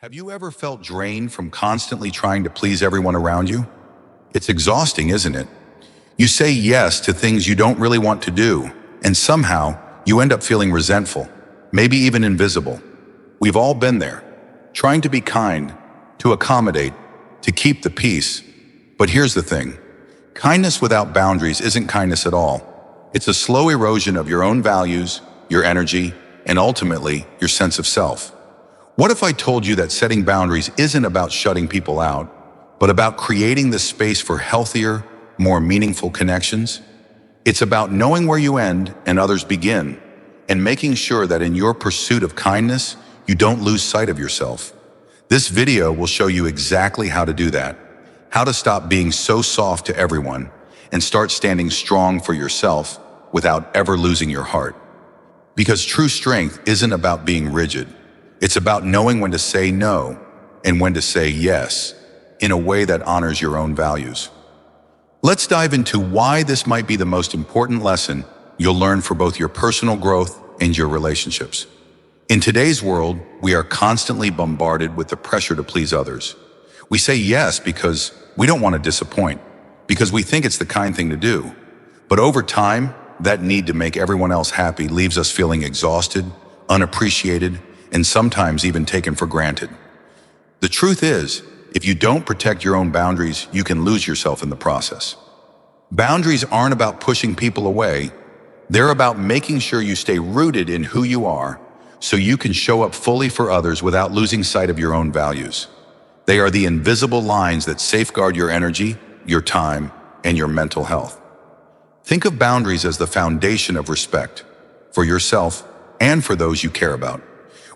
Have you ever felt drained from constantly trying to please everyone around you? It's exhausting, isn't it? You say yes to things you don't really want to do, and somehow you end up feeling resentful, maybe even invisible. We've all been there, trying to be kind, to accommodate, to keep the peace. But here's the thing. Kindness without boundaries isn't kindness at all. It's a slow erosion of your own values, your energy, and ultimately, your sense of self. What if I told you that setting boundaries isn't about shutting people out, but about creating the space for healthier, more meaningful connections? It's about knowing where you end and others begin, and making sure that in your pursuit of kindness, you don't lose sight of yourself. This video will show you exactly how to do that, how to stop being so soft to everyone, and start standing strong for yourself without ever losing your heart. Because true strength isn't about being rigid. It's about knowing when to say no and when to say yes in a way that honors your own values. Let's dive into why this might be the most important lesson you'll learn for both your personal growth and your relationships. In today's world, we are constantly bombarded with the pressure to please others. We say yes because we don't want to disappoint, because we think it's the kind thing to do. But over time, that need to make everyone else happy leaves us feeling exhausted, unappreciated, and sometimes even taken for granted. The truth is, if you don't protect your own boundaries, you can lose yourself in the process. Boundaries aren't about pushing people away. They're about making sure you stay rooted in who you are so you can show up fully for others without losing sight of your own values. They are the invisible lines that safeguard your energy, your time, and your mental health. Think of boundaries as the foundation of respect for yourself and for those you care about.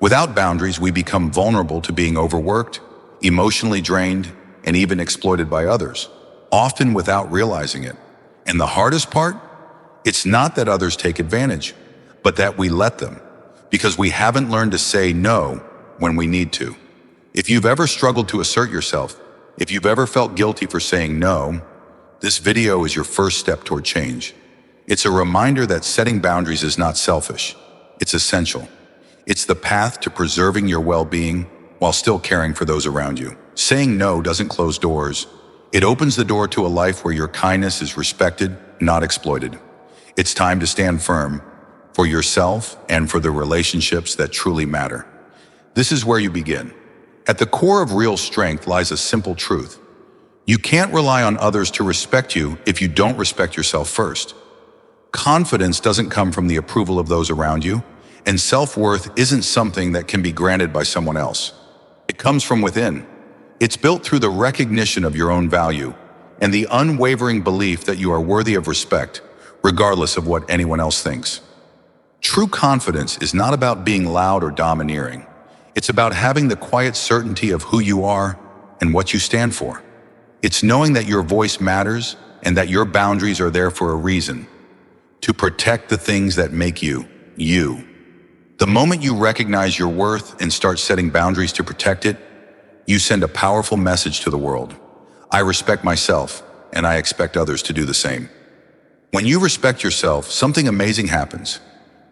Without boundaries, we become vulnerable to being overworked, emotionally drained, and even exploited by others, often without realizing it. And the hardest part? It's not that others take advantage, but that we let them, because we haven't learned to say no when we need to. If you've ever struggled to assert yourself, if you've ever felt guilty for saying no, this video is your first step toward change. It's a reminder that setting boundaries is not selfish. It's essential. It's the path to preserving your well-being while still caring for those around you. Saying no doesn't close doors. It opens the door to a life where your kindness is respected, not exploited. It's time to stand firm for yourself and for the relationships that truly matter. This is where you begin. At the core of real strength lies a simple truth. You can't rely on others to respect you if you don't respect yourself first. Confidence doesn't come from the approval of those around you, and self-worth isn't something that can be granted by someone else. It comes from within. It's built through the recognition of your own value and the unwavering belief that you are worthy of respect, regardless of what anyone else thinks. True confidence is not about being loud or domineering. It's about having the quiet certainty of who you are and what you stand for. It's knowing that your voice matters and that your boundaries are there for a reason, to protect the things that make you, you. The moment you recognize your worth and start setting boundaries to protect it, you send a powerful message to the world. I respect myself, and I expect others to do the same. When you respect yourself, something amazing happens.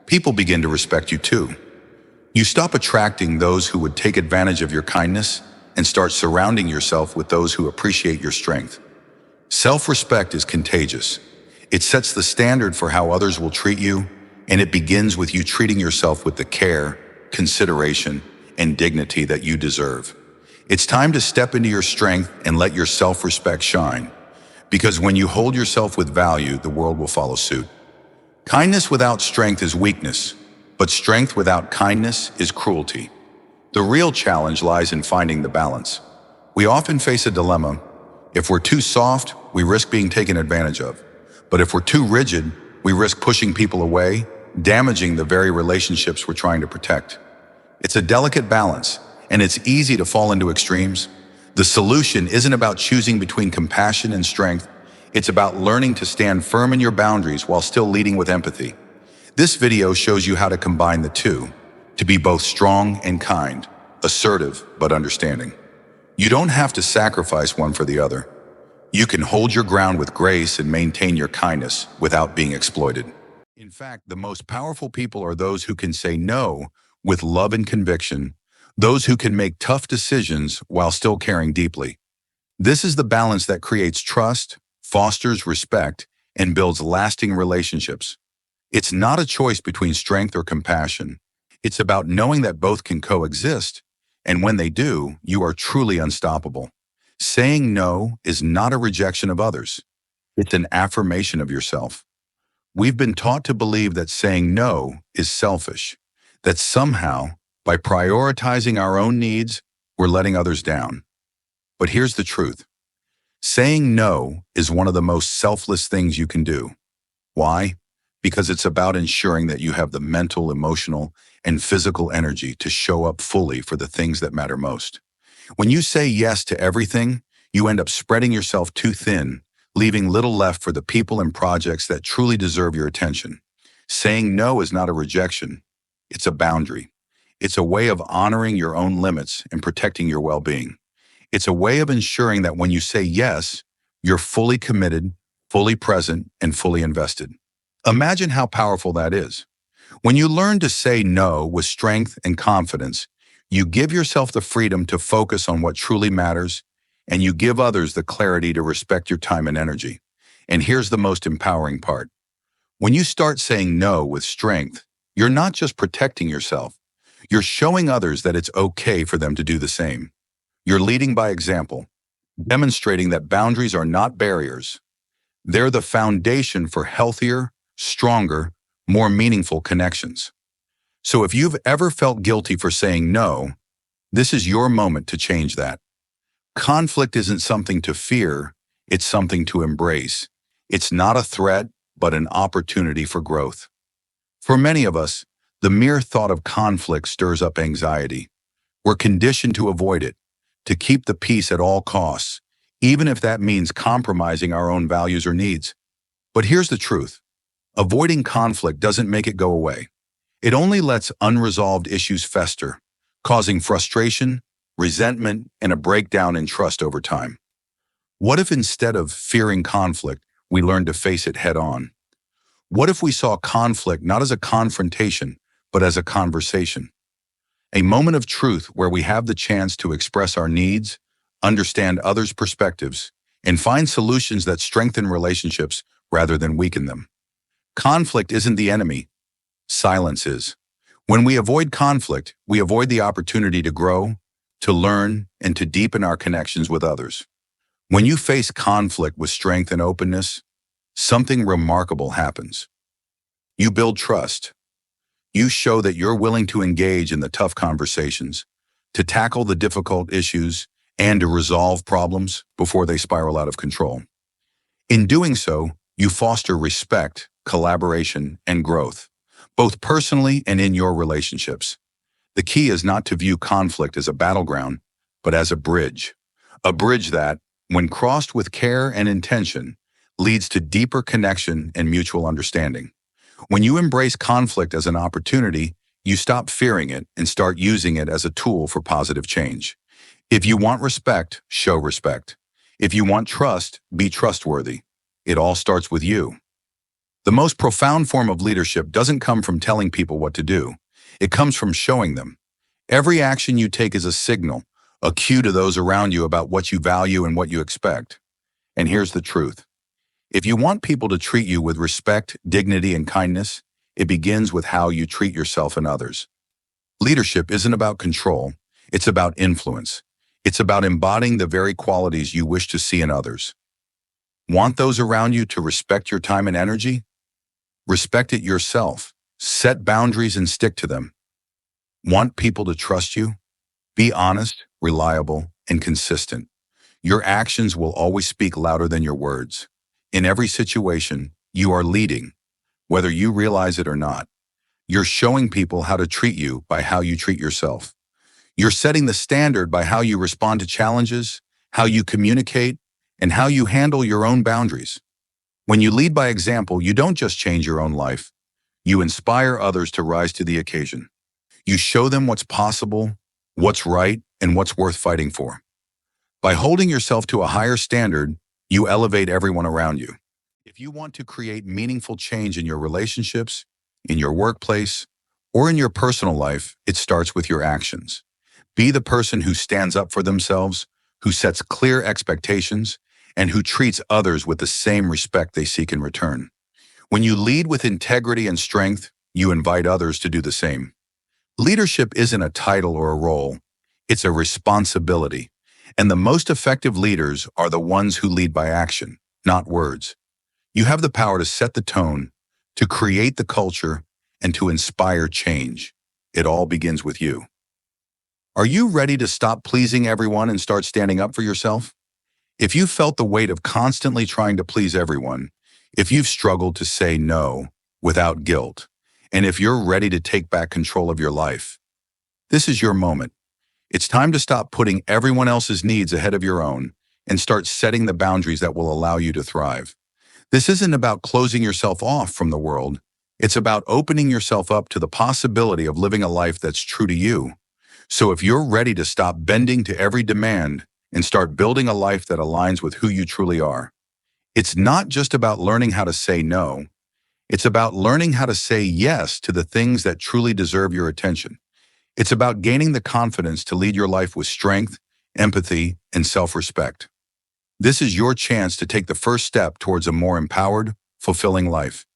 People begin to respect you too. You stop attracting those who would take advantage of your kindness and start surrounding yourself with those who appreciate your strength. Self-respect is contagious. It sets the standard for how others will treat you, and it begins with you treating yourself with the care, consideration, and dignity that you deserve. It's time to step into your strength and let your self-respect shine. Because when you hold yourself with value, the world will follow suit. Kindness without strength is weakness, but strength without kindness is cruelty. The real challenge lies in finding the balance. We often face a dilemma. If we're too soft, we risk being taken advantage of. But if we're too rigid, we risk pushing people away, damaging the very relationships we're trying to protect. It's a delicate balance, and it's easy to fall into extremes. The solution isn't about choosing between compassion and strength. It's about learning to stand firm in your boundaries while still leading with empathy. This video shows you how to combine the two, to be both strong and kind, assertive but understanding. You don't have to sacrifice one for the other. You can hold your ground with grace and maintain your kindness without being exploited. In fact, the most powerful people are those who can say no with love and conviction, those who can make tough decisions while still caring deeply. This is the balance that creates trust, fosters respect, and builds lasting relationships. It's not a choice between strength or compassion. It's about knowing that both can coexist, and when they do, you are truly unstoppable. Saying no is not a rejection of others. It's an affirmation of yourself. We've been taught to believe that saying no is selfish, that somehow, by prioritizing our own needs, we're letting others down. But here's the truth. Saying no is one of the most selfless things you can do. Why? Because it's about ensuring that you have the mental, emotional, and physical energy to show up fully for the things that matter most. When you say yes to everything, you end up spreading yourself too thin, leaving little left for the people and projects that truly deserve your attention. Saying no is not a rejection. It's a boundary. It's a way of honoring your own limits and protecting your well-being. It's a way of ensuring that when you say yes, you're fully committed, fully present, and fully invested. Imagine how powerful that is. When you learn to say no with strength and confidence, you give yourself the freedom to focus on what truly matters, and you give others the clarity to respect your time and energy. And here's the most empowering part. When you start saying no with strength, you're not just protecting yourself, you're showing others that it's okay for them to do the same. You're leading by example, demonstrating that boundaries are not barriers. They're the foundation for healthier, stronger, more meaningful connections. So if you've ever felt guilty for saying no, this is your moment to change that. Conflict isn't something to fear, it's something to embrace. It's not a threat, but an opportunity for growth. For many of us, the mere thought of conflict stirs up anxiety. We're conditioned to avoid it, to keep the peace at all costs, even if that means compromising our own values or needs. But here's the truth. Avoiding conflict doesn't make it go away. It only lets unresolved issues fester, causing frustration, resentment, and a breakdown in trust over time. What if instead of fearing conflict, we learned to face it head on? What if we saw conflict not as a confrontation, but as a conversation? A moment of truth where we have the chance to express our needs, understand others' perspectives, and find solutions that strengthen relationships rather than weaken them. Conflict isn't the enemy, silence is. When we avoid conflict, we avoid the opportunity to grow, to learn, and to deepen our connections with others. When you face conflict with strength and openness, something remarkable happens. You build trust. You show that you're willing to engage in the tough conversations, to tackle the difficult issues, and to resolve problems before they spiral out of control. In doing so, you foster respect, collaboration, and growth, both personally and in your relationships. The key is not to view conflict as a battleground, but as a bridge that, when crossed with care and intention, leads to deeper connection and mutual understanding. When you embrace conflict as an opportunity, you stop fearing it and start using it as a tool for positive change. If you want respect, show respect. If you want trust, be trustworthy. It all starts with you. The most profound form of leadership doesn't come from telling people what to do. It comes from showing them. Every action you take is a signal, a cue to those around you about what you value and what you expect. And here's the truth. If you want people to treat you with respect, dignity, and kindness, it begins with how you treat yourself and others. Leadership isn't about control, it's about influence. It's about embodying the very qualities you wish to see in others. Want those around you to respect your time and energy? Respect it yourself. Set boundaries and stick to them. Want people to trust you? Be honest, reliable, and consistent. Your actions will always speak louder than your words. In every situation, you are leading, whether you realize it or not. You're showing people how to treat you by how you treat yourself. You're setting the standard by how you respond to challenges, how you communicate, and how you handle your own boundaries. When you lead by example, you don't just change your own life. You inspire others to rise to the occasion. You show them what's possible, what's right, and what's worth fighting for. By holding yourself to a higher standard, you elevate everyone around you. If you want to create meaningful change in your relationships, in your workplace, or in your personal life, it starts with your actions. Be the person who stands up for themselves, who sets clear expectations, and who treats others with the same respect they seek in return. When you lead with integrity and strength, you invite others to do the same. Leadership isn't a title or a role, it's a responsibility. And the most effective leaders are the ones who lead by action, not words. You have the power to set the tone, to create the culture, and to inspire change. It all begins with you. Are you ready to stop pleasing everyone and start standing up for yourself? If you felt the weight of constantly trying to please everyone, if you've struggled to say no without guilt, and if you're ready to take back control of your life, this is your moment. It's time to stop putting everyone else's needs ahead of your own and start setting the boundaries that will allow you to thrive. This isn't about closing yourself off from the world. It's about opening yourself up to the possibility of living a life that's true to you. So if you're ready to stop bending to every demand and start building a life that aligns with who you truly are, it's not just about learning how to say no. It's about learning how to say yes to the things that truly deserve your attention. It's about gaining the confidence to lead your life with strength, empathy, and self-respect. This is your chance to take the first step towards a more empowered, fulfilling life.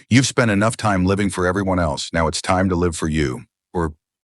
You've spent enough time living for everyone else. Now it's time to live for you, or